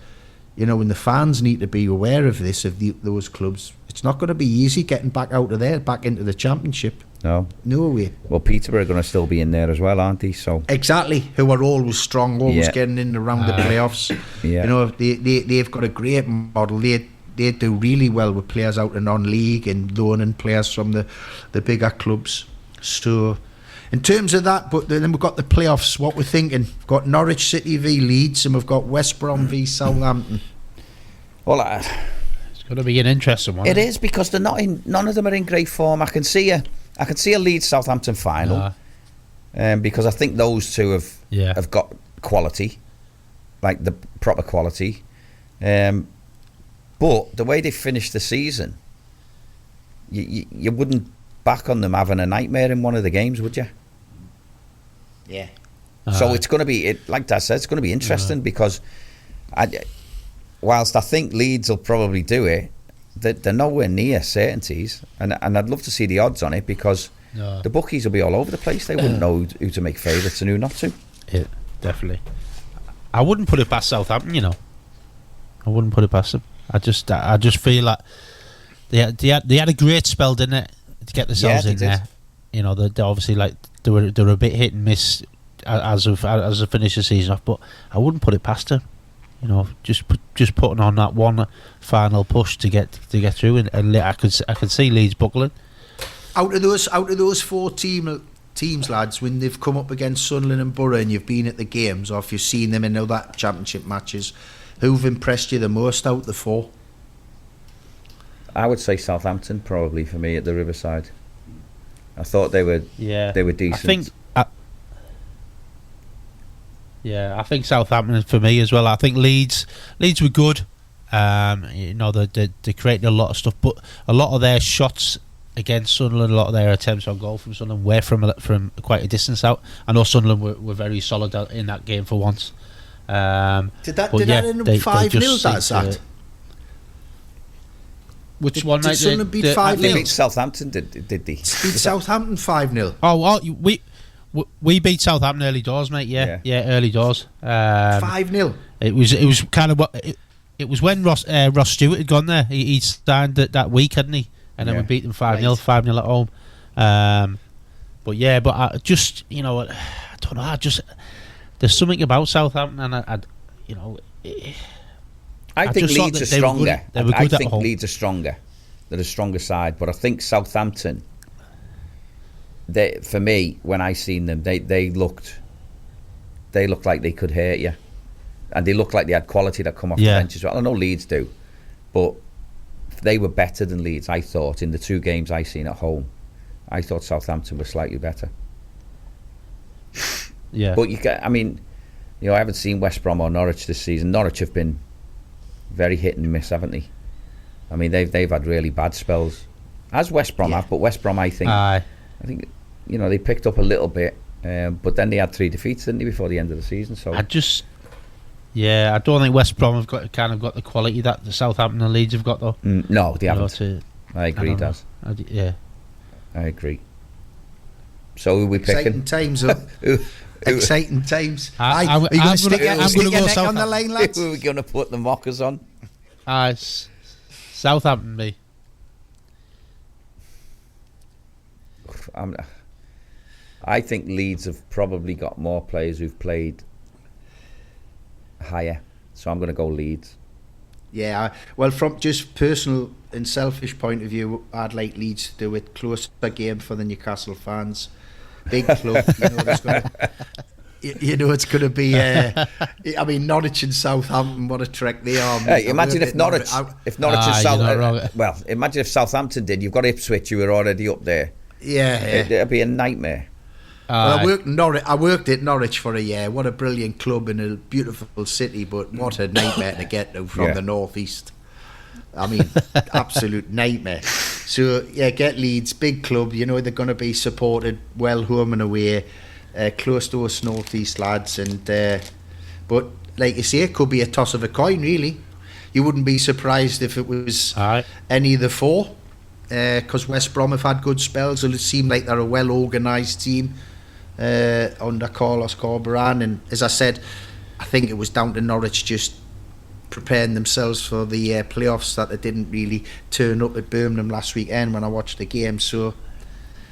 B: You know, and the fans need to be aware of this, of those clubs. It's not going to be easy getting back out of there, back into the Championship. No way.
H: Well, Peterborough are going to still be in there as well, aren't they? So
B: exactly, who are always strong, always getting in around the playoffs. You know, they've got a great model. They do really well with players out in non-league and loaning players from the bigger clubs. So, in terms of that, but then we've got the playoffs. What we're thinking? We've got Norwich City v Leeds, and we've got West Brom v Southampton.
H: Well,
I: it's going to be an interesting one.
H: It is, because they're not in. None of them are in great form. I can see a Leeds Southampton final, because I think those two have got quality, like the proper quality. But the way they finished the season, you wouldn't back on them having a nightmare in one of the games, would you?
B: Yeah.
H: So it's going to be, like Dad said, it's going to be interesting, because whilst I think Leeds will probably do it, they're nowhere near certainties, and I'd love to see the odds on it, because the bookies will be all over the place. They wouldn't know who to make favourites and who not to.
I: Yeah, definitely. I wouldn't put it past Southampton, you know. I wouldn't put it past them. I just feel like they had a great spell, didn't it, to get themselves in there. You know, they obviously, like, they were a bit hit and miss as they finish the season off, but I wouldn't put it past them. You know, just putting on that one final push to get through, and I could see Leeds buckling.
B: Out of those four teams, teams, lads, when they've come up against Sunderland and Borough and you've been at the games, or if you've seen them in other championship matches, who've impressed you the most out of the four?
H: I would say Southampton, probably, for me, at the Riverside. I thought they were decent.
I: I think Southampton for me as well. I think Leeds were good. They created a lot of stuff, but a lot of their shots against Sunderland, a lot of their attempts on goal from Sunderland were from quite a distance out. I know Sunderland were very solid in that game for once.
B: Did that end up 5-0? That's that.
I: Which one?
B: Did Sunderland beat 5-0?
H: They beat Southampton. Did they?
B: Beat Southampton 5-0.
I: Oh, we beat Southampton early doors, mate. Yeah, early doors.
B: 5-0.
I: It was kind of what it was when Ross Stewart had gone there. He'd signed that week, hadn't he? And then we beat them 5-0, 5-0 at home. But I just, I don't know. There's something about Southampton, and
H: I think Leeds are stronger. I think Leeds are stronger. They're a stronger side, but I think Southampton. For me, when I seen them, they looked like they could hurt you, and they looked like they had quality that come off the bench as well. I know Leeds do, but they were better than Leeds. I thought in the two games I seen at home, I thought Southampton were slightly better.
I: Yeah,
H: but I haven't seen West Brom or Norwich this season. Norwich have been very hit and miss, haven't they? I mean, they've had really bad spells, as West Brom have. But West Brom, I think they picked up a little bit, but then they had 3 defeats, didn't they, before the end of the season? So
I: I don't think West Brom have got the quality that the Southampton and Leeds have got, though.
H: No, they haven't. I agree, Daz.
I: I
H: agree. So who are we picking?
B: Exciting times up. Exciting times. Are you going to stick your neck on the line, lads?
H: Who are we going to put the mockers on?
I: Southampton, me.
H: I think Leeds have probably got more players who've played higher, so I'm going to go Leeds.
B: Yeah, well, from just personal and selfish point of view, I'd like Leeds to do it. Closer game for the Newcastle fans. Big club, it's going to be. Norwich and Southampton, what a trek they are.
H: Hey, imagine if Norwich and Southampton. Imagine if Southampton did. You've got Ipswich, who were already up there.
B: Yeah,
H: it'd be a nightmare.
B: Well, I worked at Norwich for a year. What a brilliant club in a beautiful city, but what a nightmare to get to from the northeast. I mean, absolute nightmare. So get Leeds, big club. They're going to be supported well home and away, close to us northeast lads. And but like you say, it could be a toss of a coin. Really, you wouldn't be surprised if it was any of the four. Because West Brom have had good spells. It seemed like they're a well organised team under Carlos Corberán, and as I said, I think it was down to Norwich just preparing themselves for the playoffs that they didn't really turn up at Birmingham last weekend when I watched the game. So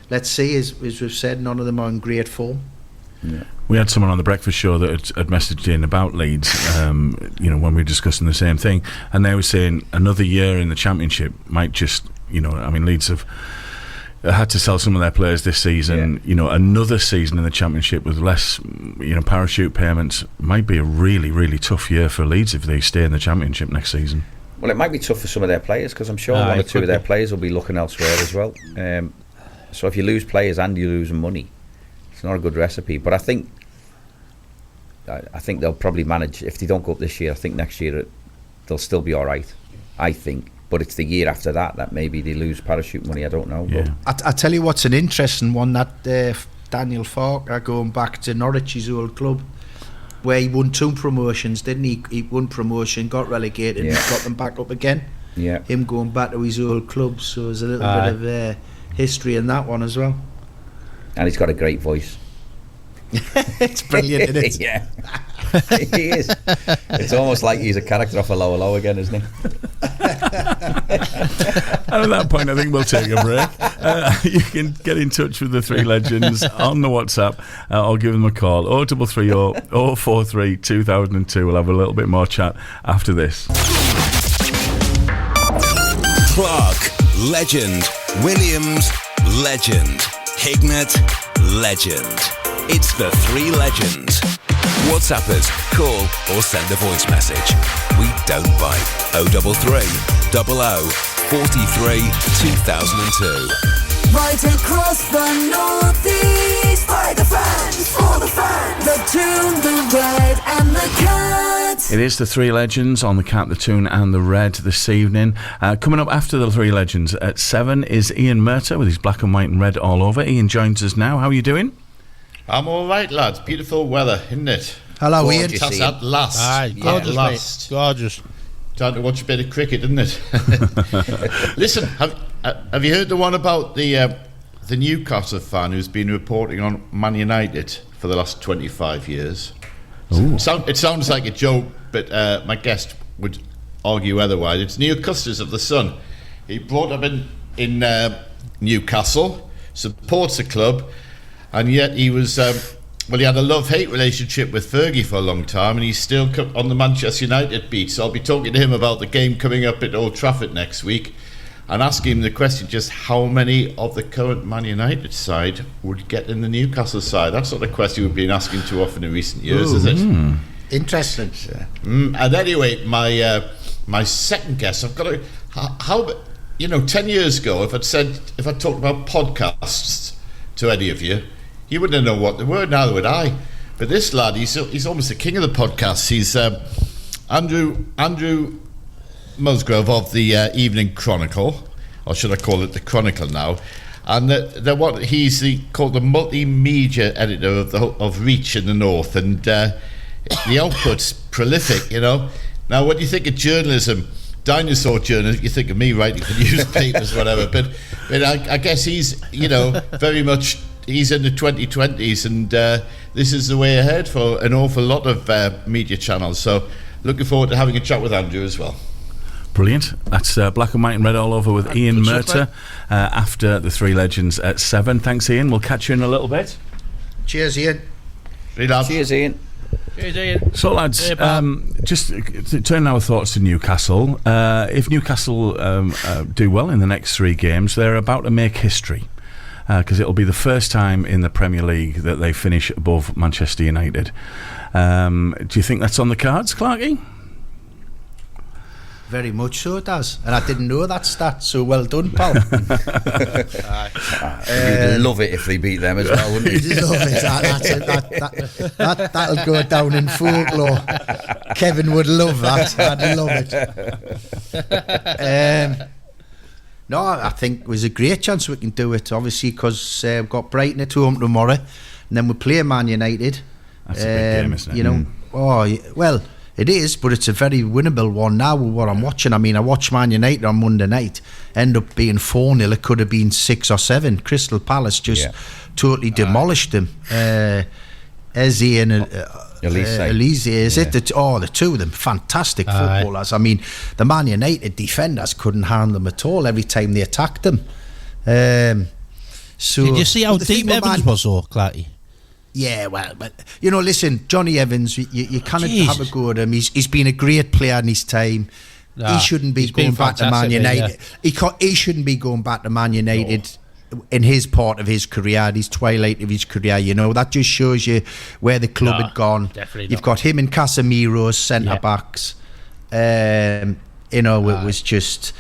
B: let's see, as we've said, none of them are in great form.
G: Yeah. We had someone on the breakfast show that had messaged in about Leeds, when we were discussing the same thing, and they were saying another year in the Championship might just, Leeds have had to sell some of their players this season. Another season in the Championship with less, parachute payments might be a really, really tough year for Leeds if they stay in the Championship next season.
H: Well, it might be tough for some of their players, because I'm sure one or two of their players will be looking elsewhere as well. So if you lose players and you lose money, it's not a good recipe. But I think they'll probably manage. If they don't go up this year, I think next year they'll still be all right, I think. But it's the year after that maybe they lose parachute money. I don't know.
B: Yeah. I tell you what's an interesting one, that Daniel Farke going back to Norwich, his old club, where he won 2 promotions, didn't he? He won promotion, got relegated, and got them back up again.
H: Yeah.
B: Him going back to his old club, so there's a little bit of history in that one as well.
H: And he's got a great voice.
B: It's brilliant, isn't it?
H: Yeah. He is. It's almost like he's a character off a Lower again, isn't he?
G: And at that point, I think we'll take a break. You can get in touch with the 3 legends on the WhatsApp. I'll give them a call. 0330 043 2002. We'll have a little bit more chat after this.
A: Clark, legend. Williams, legend. Hignett, legend. It's the Three Legends. WhatsApp us, call or send a voice message. We don't bite. 033 00 43 2002.
J: Right across the northeast, by the fans, for the fans, the Tune, the Red and the Cat.
G: It is the Three Legends on the Cat, the Tune and the Red this evening. Coming up after the Three Legends at 7 is Ian Murter with his black and white and red all over. Ian joins us now. How are you doing?
K: I'm all right, lads. Beautiful weather, isn't it?
B: Hello, Ian.
K: That's at last.
I: Aye, gorgeous,
K: last.
I: mate. Gorgeous.
K: Time to watch a bit of cricket, isn't it? Listen, have you heard the one about the Newcastle fan who's been reporting on Man United for the last 25 years? It sounds like a joke, but my guest would argue otherwise. It's Neil Custis of The Sun. He brought up in Newcastle, supports the club, and yet he was... he had a love-hate relationship with Fergie for a long time, and he's still on the Manchester United beat. So I'll be talking to him about the game coming up at Old Trafford next week and asking him the question, just how many of the current Man United side would get in the Newcastle side? That's not a question we've been asking too often in recent years, is it?
B: Interesting.
K: And anyway, my second guess, I've got to... How 10 years ago, if I'd talked about podcasts to any of you, you wouldn't know what they were, neither would I. But this lad, he's almost the king of the podcasts. He's Andrew Musgrove of the Evening Chronicle, or should I call it the Chronicle now? And he's called the multimedia editor of Reach in the North, and the output's prolific. Now, when you think of journalism, dinosaur journalism, you think of me writing for newspapers, whatever. But I guess he's very much. He's in the 2020s, and this is the way ahead for an awful lot of media channels. So looking forward to having a chat with Andrew as well.
G: Brilliant. That's black and white and red all over with Ian Murter after the Three Legends at 7. Thanks, Ian. We'll catch you in a little bit.
B: Cheers, Ian.
H: Cheers, Ian.
I: Cheers, Ian.
G: So, lads, just to turn our thoughts to Newcastle. If Newcastle do well in the next 3 games, they're about to make history. Because it'll be the first time in the Premier League that they finish above Manchester United. Do you think that's on the cards, Clarky?
B: Very much so, it does. And I didn't know that stat, so well done, pal.
H: You'd love it if they beat them as well, wouldn't you?
B: Love it. That'll go down in folklore. Kevin would love that. I'd love it. No, I think there's a great chance we can do it, obviously, because we've got Brighton at home tomorrow, and then we play Man United.
G: That's a big game, isn't it?
B: Well, it is, but it's a very winnable one now with what I'm watching. I mean, I watched Man United on Monday night, end up being 4-0, it could have been 6 or 7. Crystal Palace just totally demolished them. Eze and Elise, is it? The two of them, fantastic footballers. I mean, the Man United defenders couldn't handle them at all every time they attacked them. So
I: did you see how deep Evans was, though, Clarky?
B: Yeah, well, but listen, Johnny Evans, you cannot have a go at him. He's been a great player in his time. He shouldn't be going back to Man United. He shouldn't be going back to Man United. In his part of his career, his twilight of his career, that just shows you where the club had gone. You've got him and Casemiro as centre backs. It was just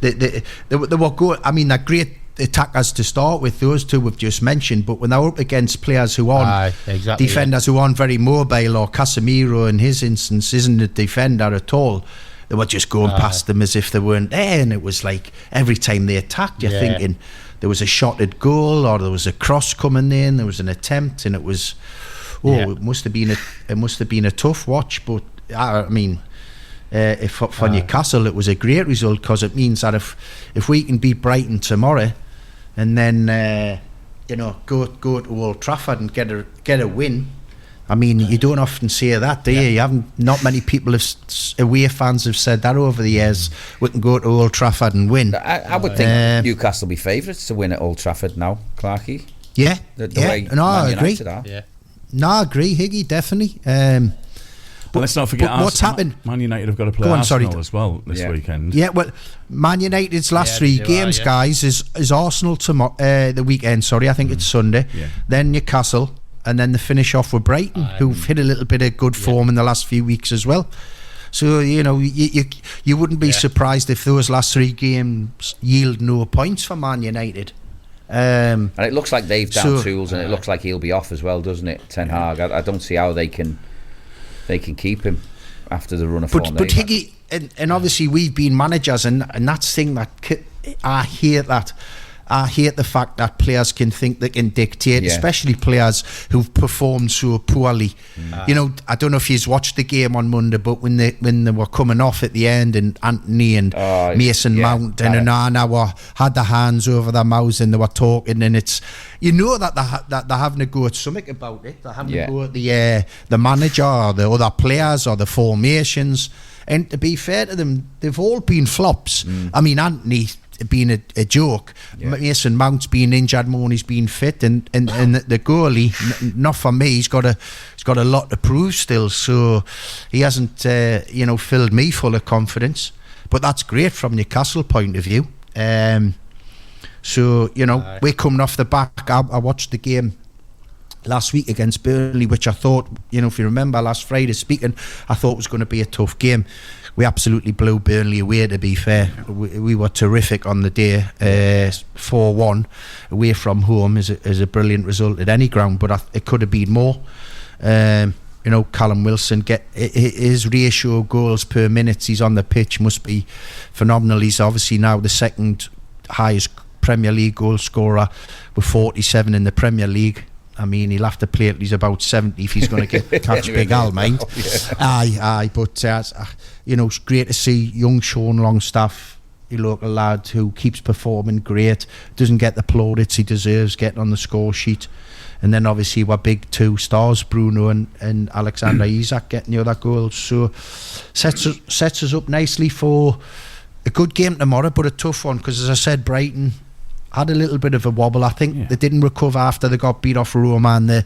B: they were good. I mean, they're great attackers to start with. Those two we've just mentioned, but when they're up against players who aren't defenders who aren't very mobile, or Casemiro in his instance isn't a defender at all, they were just going past them as if they weren't there. And it was like every time they attacked, you're thinking there was a shot at goal, or there was a cross coming in, there was an attempt, and it was it must have been a tough watch. But I mean, for Newcastle it was a great result, because it means that if we can beat Brighton tomorrow, and then go to Old Trafford and get a win. I mean, you don't often see that, do you? Not many people away fans have said that over the years. We can go to Old Trafford and win.
H: I would think Newcastle will be favourites to win at Old Trafford now, Clarky.
B: I agree. No, I agree, Higgy, definitely.
G: But let's not forget
B: what's happened.
G: Man United have got to play Arsenal as well this weekend.
B: Yeah, well, Man United's last 3 games, guys, is Arsenal tomorrow, the weekend. Sorry, I think it's Sunday. Yeah. Then Newcastle, and then they finish off with Brighton, who've hit a little bit of good form in the last few weeks as well. So, you know, you wouldn't be surprised if those last 3 games yield no points for Man United.
H: And it looks like they've down tools, and it looks like he'll be off as well, doesn't it, Ten Hag? I don't see how they can keep him after the run of form.
B: But Higgy, and obviously we've been managers, and that's the thing that I hate that. I hate the fact that players can think they can dictate, especially players who've performed so poorly. You know, I don't know if you've watched the game on Monday, but when they were coming off at the end, and Anthony and Mason Mount and Onana had their hands over their mouths and they were talking, and it's, you know, that they're having a go at something about it. They're having a go at the manager or the other players or the formations. And to be fair to them, they've all been flops. I mean, Anthony being a joke, Mason Mount's been injured more than he's been fit, and the goalie, not for me, he's got a lot to prove still, so he hasn't filled me full of confidence, but that's great from Newcastle point of view. So you know, we're coming off the back. I watched the game last week against Burnley, which I thought, you know, if you remember last Friday speaking, I thought it was going to be a tough game. We absolutely blew Burnley away, to be fair. We were terrific on the day. 4-1 away from home is a brilliant result at any ground, but it could have been more. You know, Callum Wilson, his ratio of goals per minute he's on the pitch must be phenomenal. He's obviously now the second highest Premier League goal scorer with 47 in the Premier League. I mean, he'll have to play at least about 70 if he's going to catch Big Al, mind. Aye, but you know, it's great to see young Sean Longstaff, your local lad who keeps performing great, doesn't get the plaudits he deserves, getting on the score sheet. And then obviously our big 2 stars, Bruno and Alexander Isak, getting the other goals. So sets us up nicely for a good game tomorrow, but a tough one, because as I said, Brighton had a little bit of a wobble. I think they didn't recover after they got beat off Roma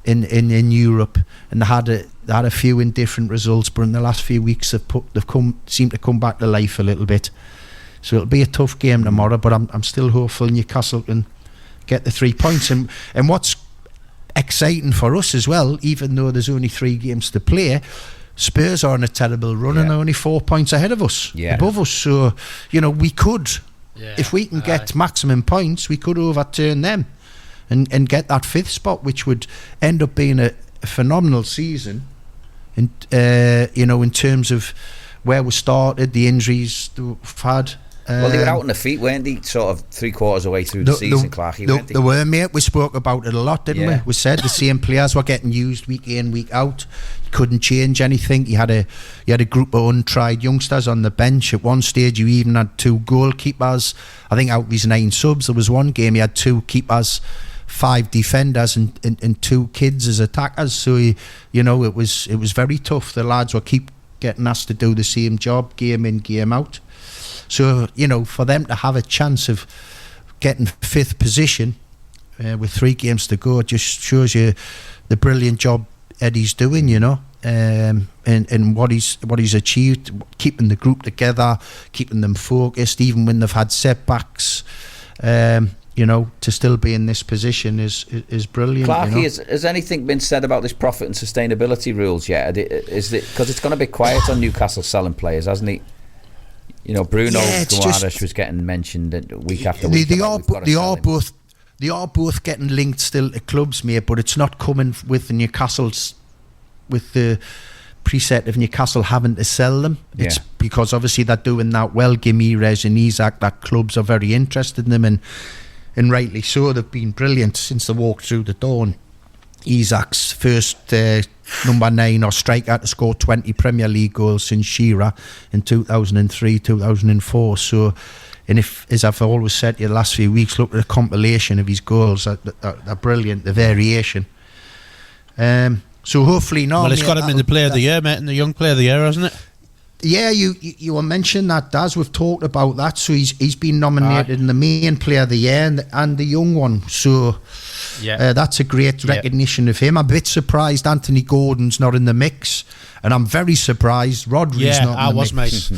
B: in Europe, and they had a few indifferent results, but in the last few weeks they've seemed to come back to life a little bit. So it'll be a tough game tomorrow, but I'm still hopeful Newcastle can get the 3 points. And what's exciting for us as well, even though there's only 3 games to play, Spurs are on a terrible run and they're only 4 points ahead of us, above us. So you know, we could. If we can get maximum points, we could overturn them and get that 5th spot, which would end up being a phenomenal season. And you know, in terms of where we started, the injuries we've had.
H: Well, they were out on the feet, weren't they? Sort of 3/4 away through the season, Clarky, weren't they?
B: They were, mate. We spoke about it a lot, didn't we? We said the same players were getting used week in, week out. You couldn't change anything. You had a group of untried youngsters on the bench. At one stage, you even had 2 goalkeepers. I think out of his 9 subs, there was one game you had 2 keepers, 5 defenders, and 2 kids as attackers. So you know, it was very tough. The lads were keep getting asked to do the same job, game in, game out. So, you know, for them to have a chance of getting 5th position with 3 games to go, it just shows you the brilliant job Eddie's doing, you know, and what he's achieved, keeping the group together, keeping them focused, even when they've had setbacks. You know, to still be in this position is brilliant.
H: Clarky,
B: you know?
H: Has anything been said about this profit and sustainability rules yet? Is it because it's going to be quiet on Newcastle selling players, hasn't he? You know, Bruno Guimaraes was getting mentioned week after week.
B: They are both getting linked still to clubs, mate, but it's not coming with the Newcastle's, with the preset of Newcastle having to sell them. It's because obviously they're doing that well, Guimaraes and Isak, that clubs are very interested in them, and rightly so. They've been brilliant since they walked through the door. And Isak's first number 9 or striker to score 20 Premier League goals since Shearer in 2003, 2004. So, and if, as I've always said to you the last few weeks, look at the compilation of his goals. They're brilliant, the variation. So hopefully not.
I: Well, it's got him in the Player of the Year, mate, in the Young Player of the Year, hasn't it?
B: Yeah, you were mentioning that, Daz. We've talked about that. So he's been nominated in the main player of the year and the young one. So that's a great recognition of him. I'm a bit surprised Anthony Gordon's not in the mix, and I'm very surprised Rodri's not in the mix.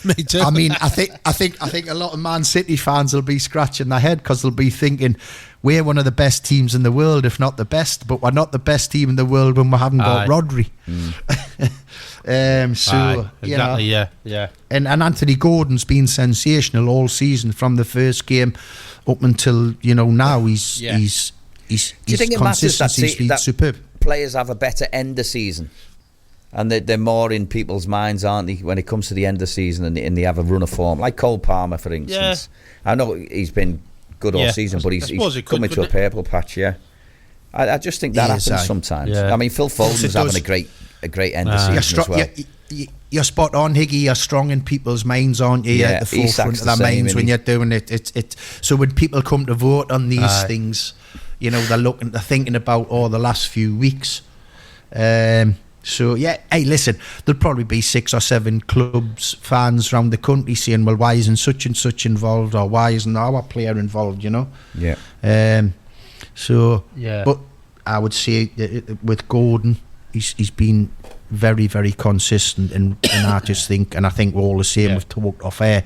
I: Me too.
B: I mean, I think a lot of Man City fans will be scratching their head because they'll be thinking, we're one of the best teams in the world, if not the best, but we're not the best team in the world when we haven't got Rodri. And Anthony Gordon's been sensational all season from the first game up until now. His
H: Do you think it matters that
B: superb.
H: Players have a better end of season, and they're more in people's minds, aren't they, when it comes to the end of season, and they have a run of form, like Cole Palmer, for instance. I know he's been good all season, but he's come into a purple patch. I just think that happens sometimes. I mean, Phil Foden's having a great end of season as well.
B: You're spot on, Higgy. You're strong in people's minds, aren't you? At the forefront of their minds when you're doing it. So when people come to vote on these things, they're thinking about the last few weeks. So hey, listen, there'll probably be 6 or 7 clubs, fans around the country saying, well, why isn't such and such involved, or why isn't our player involved? But I would say with Gordon, he's been very, very consistent, and I just think, and I think we're all the same. We've talked off air.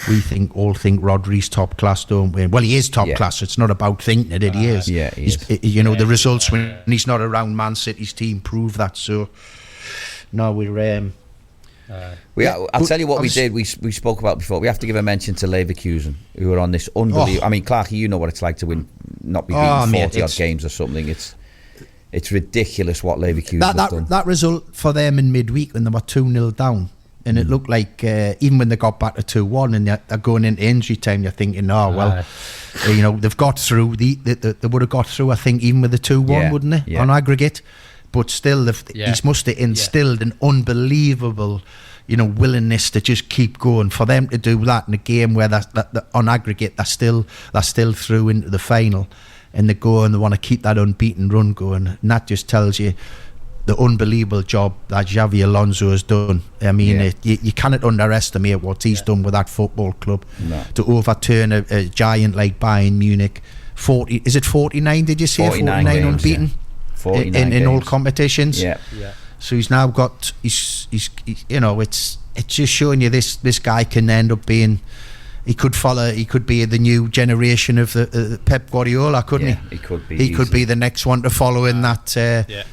B: We all think Rodri's top class, don't we? Well, he is top class. It's not about thinking it. He is.
H: He is.
B: The results when he's not around Man City's team prove that. So, no, we're.
H: I'll tell you what we did. We spoke about before. We have to give a mention to Leverkusen, who are on this unbelievable. I mean, Clark, you know what it's like to not be beaten 40 odd games or something. It's ridiculous what Leverkusen have done.
B: That result for them in midweek when they were 2-0 down, and it looked like even when they got back to 2-1 and they're going into injury time, you're thinking, they've got through. They would have got through, I think, even with the 2-1, wouldn't they, on aggregate? But still, he must have instilled an unbelievable, willingness to just keep going. For them to do that in a game where that on aggregate they're still through into the final, and they go and they want to keep that unbeaten run going, and that just tells you the unbelievable job that Xavi Alonso has done. I mean, you cannot underestimate what he's done with that football club to overturn a giant like Bayern Munich. 49? Did you say 49 games, unbeaten? 49 in all competitions. So he's now got. It's just showing you this guy can end up being. He could be the new generation of the Pep Guardiola, couldn't he?
H: He could be.
B: He could be the next one to follow in that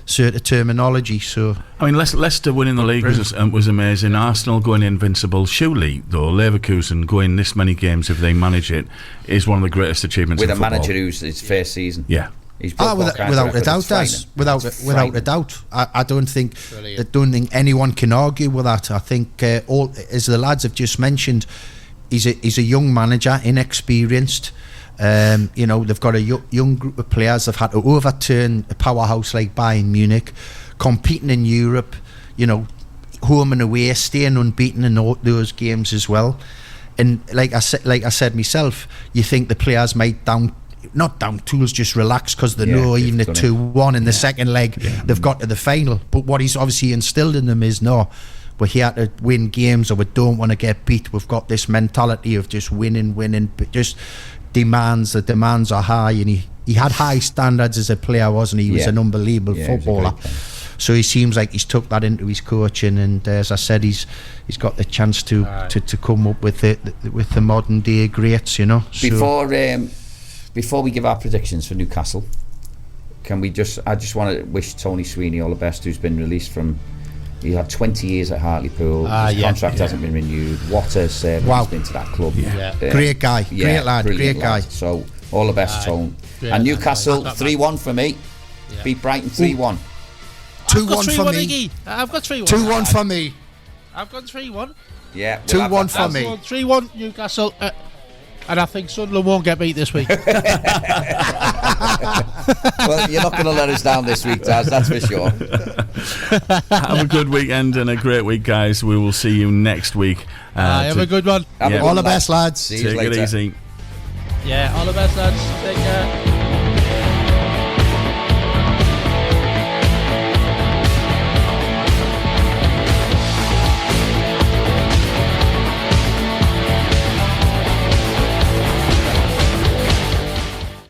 B: sort of terminology. So
G: I mean, Leicester winning the league was amazing. Arsenal going invincible. Surely, though, Leverkusen going this many games, if they manage it, is one of the greatest achievements
H: with
G: in football.
H: A manager who's his first season.
B: Without a doubt. I don't think anyone can argue with that. I think as the lads have just mentioned, he's a young manager, inexperienced. They've got a young group of players. They've had to overturn a powerhouse like Bayern Munich, competing in Europe. Home and away, staying unbeaten in all those games as well. And like I said myself, you think the players might not down tools, just relax because they know even at 2-1 in the second leg they've got to the final. But what he's obviously instilled in them is we're here to win games, or we don't want to get beat. We've got this mentality of just winning, but just demands. The demands are high, and he had high standards as a player, wasn't he? He was an unbelievable footballer. So he seems like he's took that into his coaching, and as I said, he's got the chance to come up with the modern day greats.
H: Before we give our predictions for Newcastle, I just want to wish Tony Sweeney all the best, who's been released from. He had 20 years at Hartlepool. His contract hasn't been renewed. What a service he's been to that club.
B: Great guy, great lad, great guy.
H: So all the best, Tone. And Newcastle 3-1 for me. Beat Brighton 3-1.
B: 2-1 for me.
I: I've got 3-1.
B: 2-1 for me.
I: I've got 3-1.
H: Yeah,
B: 2-1 for me.
I: 3-1 Newcastle. And I think Sunderland won't get beat this week.
H: Well, you're not going to let us down this week, Taz, that's for sure.
G: Have a good weekend and a great week, guys. We will see you next week.
I: Have a good one.
B: All the best, lads.
H: See you
G: later. Take it easy.
I: Yeah, all the best, lads. Take care.